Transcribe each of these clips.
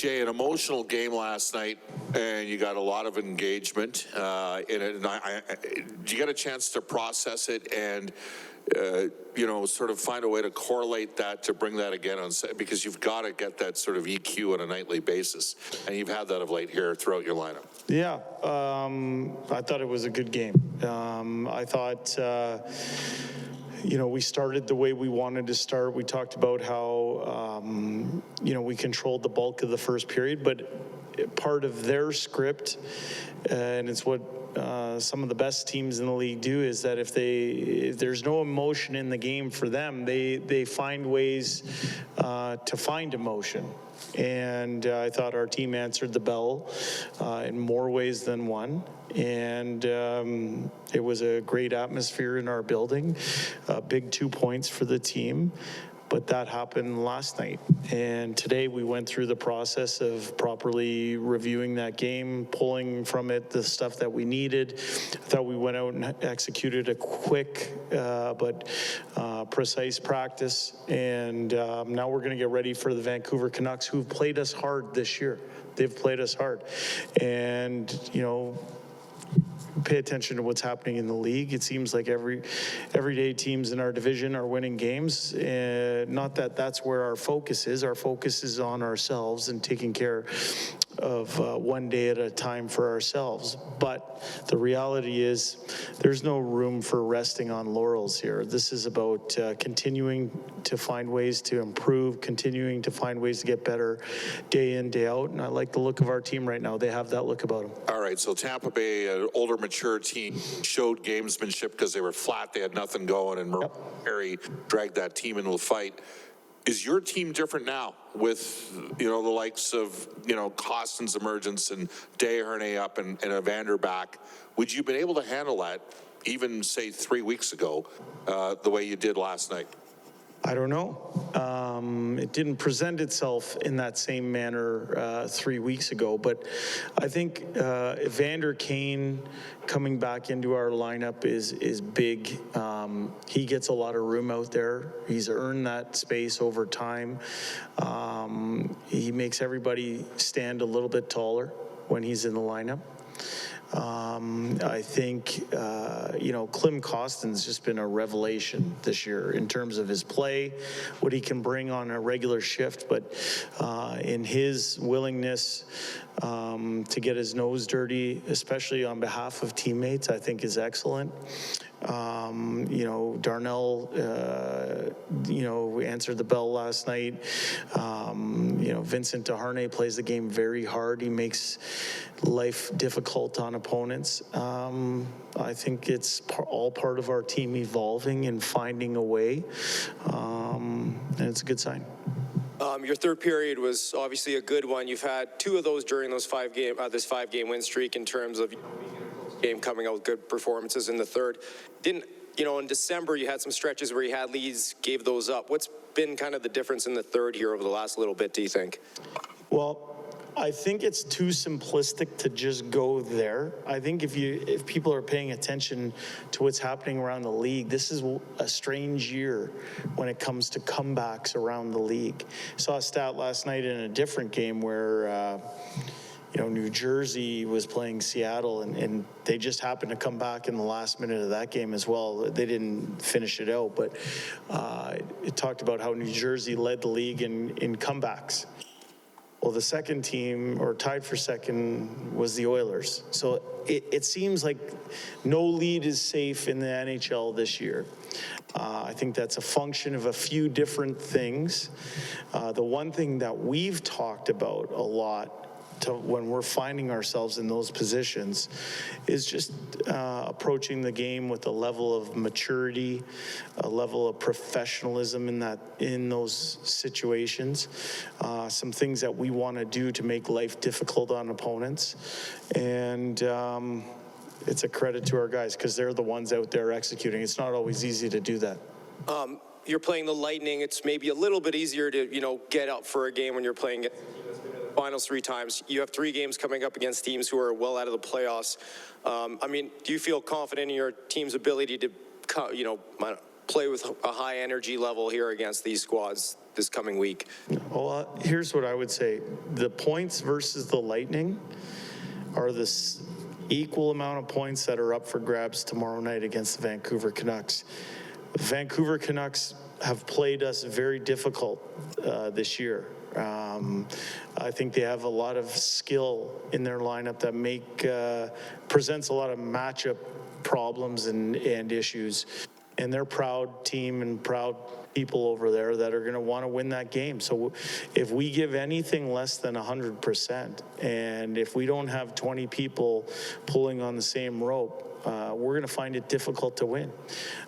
Jay, an emotional game last night, and you got a lot of engagement in it. And you got a chance to process it and, sort of find a way to correlate that to bring that again on set, because you've got to get that sort of EQ on a nightly basis. And you've had that of late here throughout your lineup. Yeah, I thought it was a good game. I thought, we started the way we wanted to start. We talked about how, we controlled the bulk of the first period, but part of their script, and it's what some of the best teams in the league do, is that if there's no emotion in the game for them, they find ways to find emotion. And I thought our team answered the bell in more ways than one. And it was a great atmosphere in our building. Big 2 points for the team. But that happened last night. And today we went through the process of properly reviewing that game, pulling from it the stuff that we needed. I thought we went out and executed a quick but precise practice. And now we're going to get ready for the Vancouver Canucks, who've played us hard this year. They've played us hard. And, pay attention to what's happening in the league. It seems like everyday teams in our division are winning games. Not that that's where our focus is. Our focus is on ourselves and taking care of one day at a time for ourselves. But the reality is there's no room for resting on laurels here. This is about continuing to find ways to improve, continuing to find ways to get better day in, day out. And I like the look of our team right now. They have that look about them. All right, so Tampa Bay, an older, mature team, showed gamesmanship because they were flat. They had nothing going, and Perry dragged that team into a fight. Is your team different now with, the likes of, Costin's emergence and Desharnais up and Evander back? Would you have been able to handle that even, say, 3 weeks ago, the way you did last night? I don't know. It didn't present itself in that same manner 3 weeks ago, but I think Evander Kane coming back into our lineup is big. He gets a lot of room out there. He's earned that space over time. He makes everybody stand a little bit taller when he's in the lineup. I think, Klim Kostin's just been a revelation this year in terms of his play, what he can bring on a regular shift, but in his willingness to get his nose dirty, especially on behalf of teammates, I think is excellent. Darnell, answered the bell last night. Vincent Desharnais plays the game very hard. He makes life difficult on opponents. I think it's all part of our team evolving and finding a way, and it's a good sign. Your third period was obviously a good one. You've had two of those during those this 5-game win streak in terms of game coming out with good performances in the third. In December, you had some stretches where you had leads, gave those up. What's been kind of the difference in the third here over the last little bit, do you think? Well, I think it's too simplistic to just go there. I think if people are paying attention to what's happening around the league, this is a strange year when it comes to comebacks around the league. Saw a stat last night in a different game where New Jersey was playing Seattle, and they just happened to come back in the last minute of that game as well. They didn't finish it out, but it talked about how New Jersey led the league in comebacks. Well, the second team, or tied for second, was the Oilers. So it seems like no lead is safe in the NHL this year. I think that's a function of a few different things. The one thing that we've talked about a lot when we're finding ourselves in those positions is just approaching the game with a level of maturity, a level of professionalism in those situations, some things that we want to do to make life difficult on opponents. And it's a credit to our guys because they're the ones out there executing. It's not always easy to do that. You're playing the Lightning. It's maybe a little bit easier to, get up for a game when you're playing finals 3 times. You have 3 games coming up against teams who are well out of the playoffs. Do you feel confident in your team's ability to, play with a high energy level here against these squads? this coming week? Well, here's what I would say. The points versus the Lightning are this equal amount of points that are up for grabs tomorrow night against the Vancouver Canucks. The Vancouver Canucks have played us very difficult this year. I think they have a lot of skill in their lineup that presents a lot of matchup problems and issues. And they're proud team and proud people over there that are going to want to win that game. So if we give anything less than 100%, and if we don't have 20 people pulling on the same rope, we're going to find it difficult to win.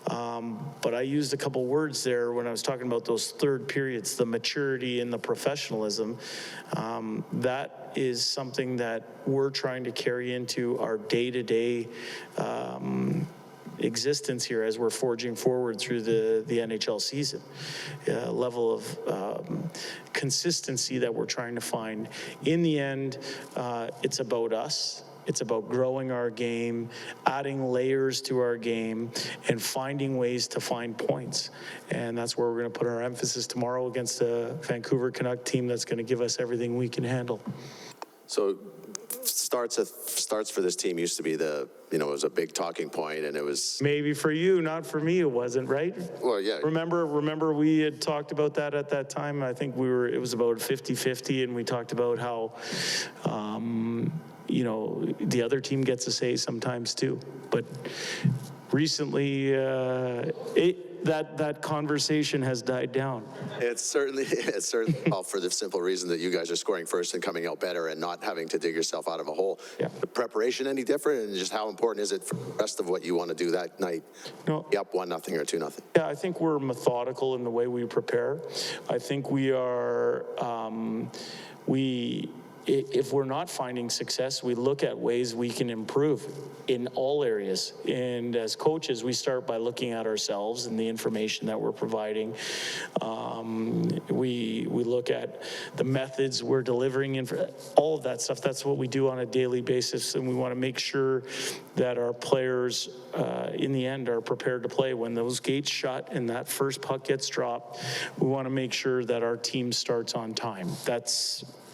But I used a couple words there when I was talking about those third periods, the maturity and the professionalism. That is something that we're trying to carry into our day-to-day existence here as we're forging forward through the NHL season. Level of consistency that we're trying to find. In the end, it's about us. It's about growing our game, adding layers to our game, and finding ways to find points. And that's where we're going to put our emphasis tomorrow against a Vancouver Canuck team that's going to give us everything we can handle. So starts for this team used to be it was a big talking point, and it was maybe for you, not for me. It wasn't, right? Well, yeah. Remember we had talked about that at that time. I think it was about 50-50, and we talked about how the other team gets a say sometimes too. But recently, that conversation has died down. It's certainly all for the simple reason that you guys are scoring first and coming out better and not having to dig yourself out of a hole. Yeah. The preparation any different, and just how important is it for the rest of what you want to do that night? No. Up 1-0 or 2-0. Yeah, I think we're methodical in the way we prepare. I think we are. If we're not finding success, we look at ways we can improve in all areas. And as coaches, we start by looking at ourselves and the information that we're providing. We look at the methods we're delivering, all of that stuff. That's what we do on a daily basis, and we want to make sure that our players, in the end, are prepared to play. When those gates shut and that first puck gets dropped, we want to make sure that our team starts on time.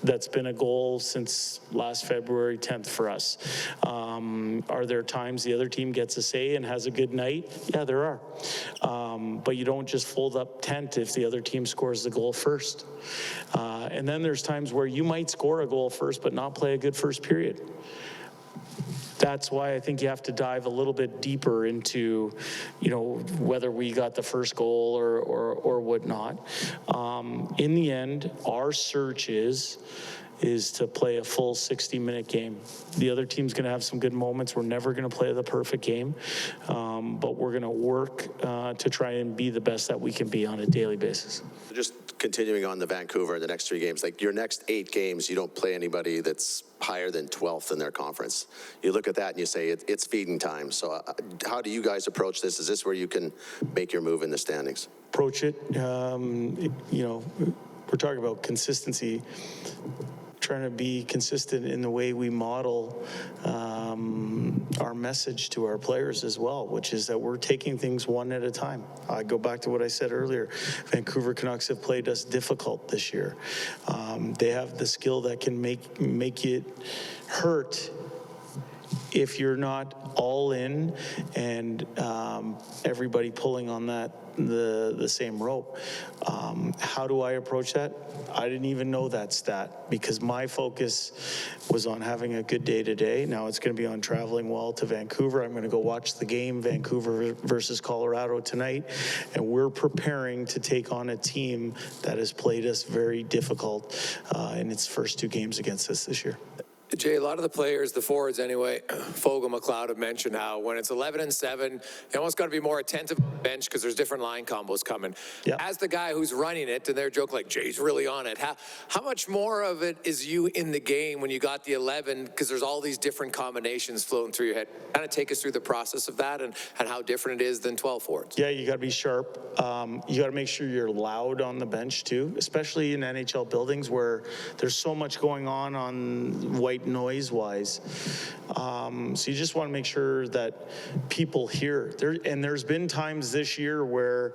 That's been a goal since last February 10th for us. Are there times the other team gets a say and has a good night? Yeah, there are. But you don't just fold up tent if the other team scores the goal first. And then there's times where you might score a goal first but not play a good first period. That's why I think you have to dive a little bit deeper into, whether we got the first goal or whatnot. In the end, our search is to play a full 60-minute game. The other team's going to have some good moments. We're never going to play the perfect game, but we're going to work to try and be the best that we can be on a daily basis. Just continuing on the Vancouver, the next 3 games, like your next 8 games, you don't play anybody that's higher than 12th in their conference. You look at that and you say it's feeding time. So how do you guys approach this? Is this where you can make your move in the standings? Approach it. We're talking about consistency. Trying to be consistent in the way we model our message to our players as well, which is that we're taking things one at a time. I go back to what I said earlier. Vancouver Canucks have played us difficult this year. They have the skill that can make it hurt if you're not all in and everybody pulling on the same rope. How do I approach that? I didn't even know that stat because my focus was on having a good day today. Now it's going to be on traveling well to Vancouver. I'm going to go watch the game, Vancouver versus Colorado tonight, and we're preparing to take on a team that has played us very difficult in its first 2 games against us this year. Jay, a lot of the players, the forwards anyway, Fogle, McLeod have mentioned how when it's 11-7, you almost got to be more attentive on the bench because there's different line combos coming. Yep. As the guy who's running it, and they're joking like, Jay's really on it. How much more of it is you in the game when you got the 11 because there's all these different combinations floating through your head? Kind of take us through the process of that and how different it is than 12 forwards. Yeah, you got to be sharp. You got to make sure you're loud on the bench too, especially in NHL buildings where there's so much going on white right noise-wise. So you just want to make sure that people hear. There's been times this year where,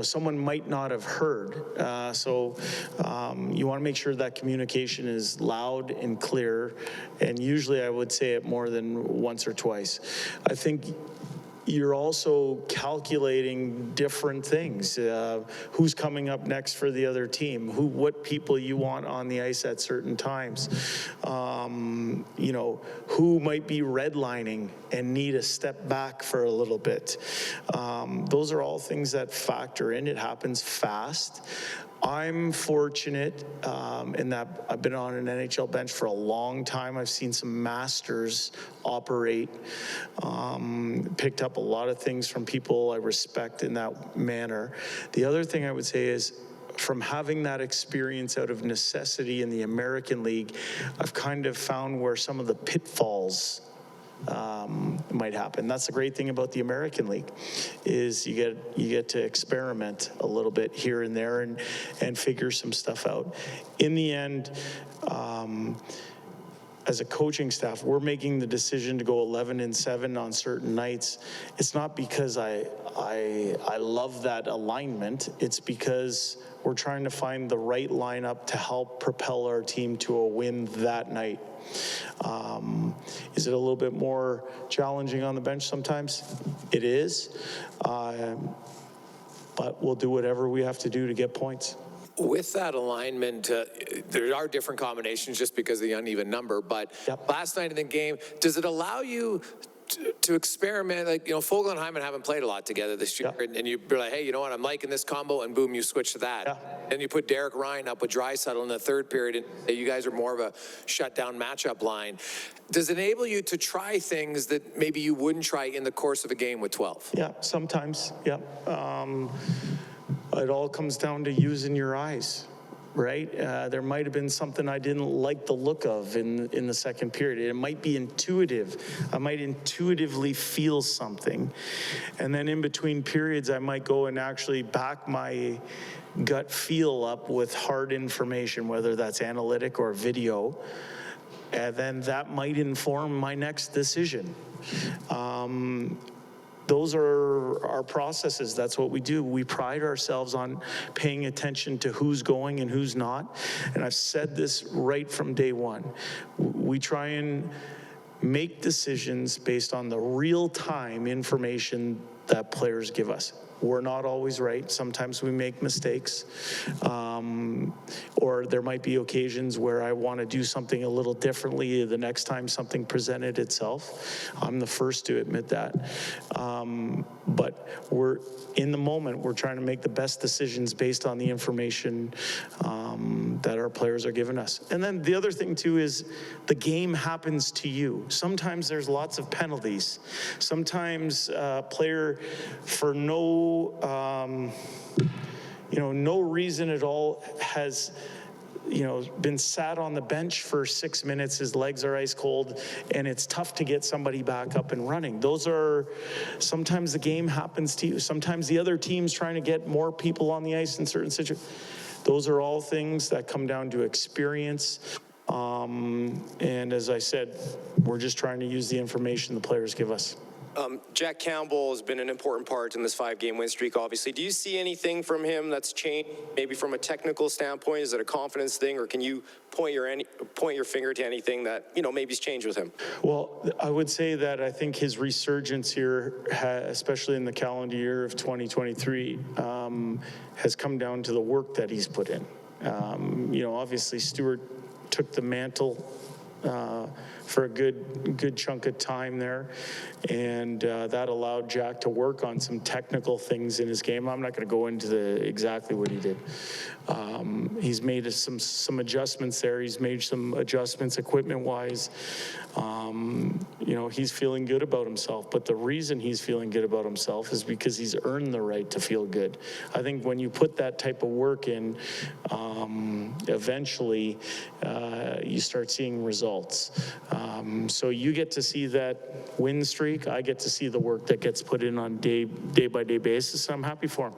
someone might not have heard. You want to make sure that communication is loud and clear. And usually I would say it more than once or twice. I think you're also calculating different things. Who's coming up next for the other team? What people you want on the ice at certain times. Who might be redlining and need a step back for a little bit. Those are all things that factor in. It happens fast. I'm fortunate in that I've been on an NHL bench for a long time. I've seen some masters operate, picked up a lot of things from people I respect in that manner. The other thing I would say is, from having that experience out of necessity in the American League, I've kind of found where some of the pitfalls might happen. That's the great thing about the American League, is you get to experiment a little bit here and there and figure some stuff out. In the end, as a coaching staff, we're making the decision to go 11-7 on certain nights. It's not because I love that alignment. It's because we're trying to find the right lineup to help propel our team to a win that night. Is it a little bit more challenging on the bench sometimes? It is. But we'll do whatever we have to do to get points. With that alignment, there are different combinations just because of the uneven number, but last night in the game, does it allow you to experiment? Like, Fogle and Hyman haven't played a lot together this year, and you're like, hey, you know what, I'm liking this combo, and boom, you switch to that. And you put Derek Ryan up with Draisaitl in the third period, and you guys are more of a shutdown matchup line. Does it enable you to try things that maybe you wouldn't try in the course of a game with 12? Yeah, sometimes, it all comes down to using your eyes, right? There might have been something I didn't like the look of in the second period. It might be intuitive. I might intuitively feel something. And then in between periods, I might go and actually back my gut feel up with hard information, whether that's analytic or video. And then that might inform my next decision. Those are our processes. That's what we do. We pride ourselves on paying attention to who's going and who's not. And I've said this right from day one. We try and make decisions based on the real-time information that players give us. We're not always right. Sometimes we make mistakes. Or there might be occasions where I want to do something a little differently the next time something presented itself. I'm the first to admit that. But we're in the moment, we're trying to make the best decisions based on the information that our players are giving us. And then the other thing too is the game happens to you. Sometimes there's lots of penalties. Sometimes a player for no reason at all has been sat on the bench for 6 minutes, his legs are ice cold, and it's tough to get somebody back up and running. Sometimes the game happens to you. Sometimes the other team's trying to get more people on the ice in certain situations. Those are all things that come down to experience. And as I said, we're just trying to use the information the players give us. Jack Campbell has been an important part in this 5-game win streak, obviously. Do you see anything from him that's changed, maybe from a technical standpoint? Is it a confidence thing, or can you point your finger to anything that, maybe's changed with him? Well, I would say that I think his resurgence here, especially in the calendar year of 2023, has come down to the work that he's put in. Obviously, Stuart took the mantle for a good chunk of time there, and that allowed Jack to work on some technical things in his game. I'm not going to go into exactly what he did. He's made some adjustments there. He's made some adjustments equipment-wise. He's feeling good about himself, but the reason he's feeling good about himself is because he's earned the right to feel good. I think when you put that type of work in, eventually you start seeing results. So you get to see that win streak. I get to see the work that gets put in on day-by-day basis. I'm happy for him.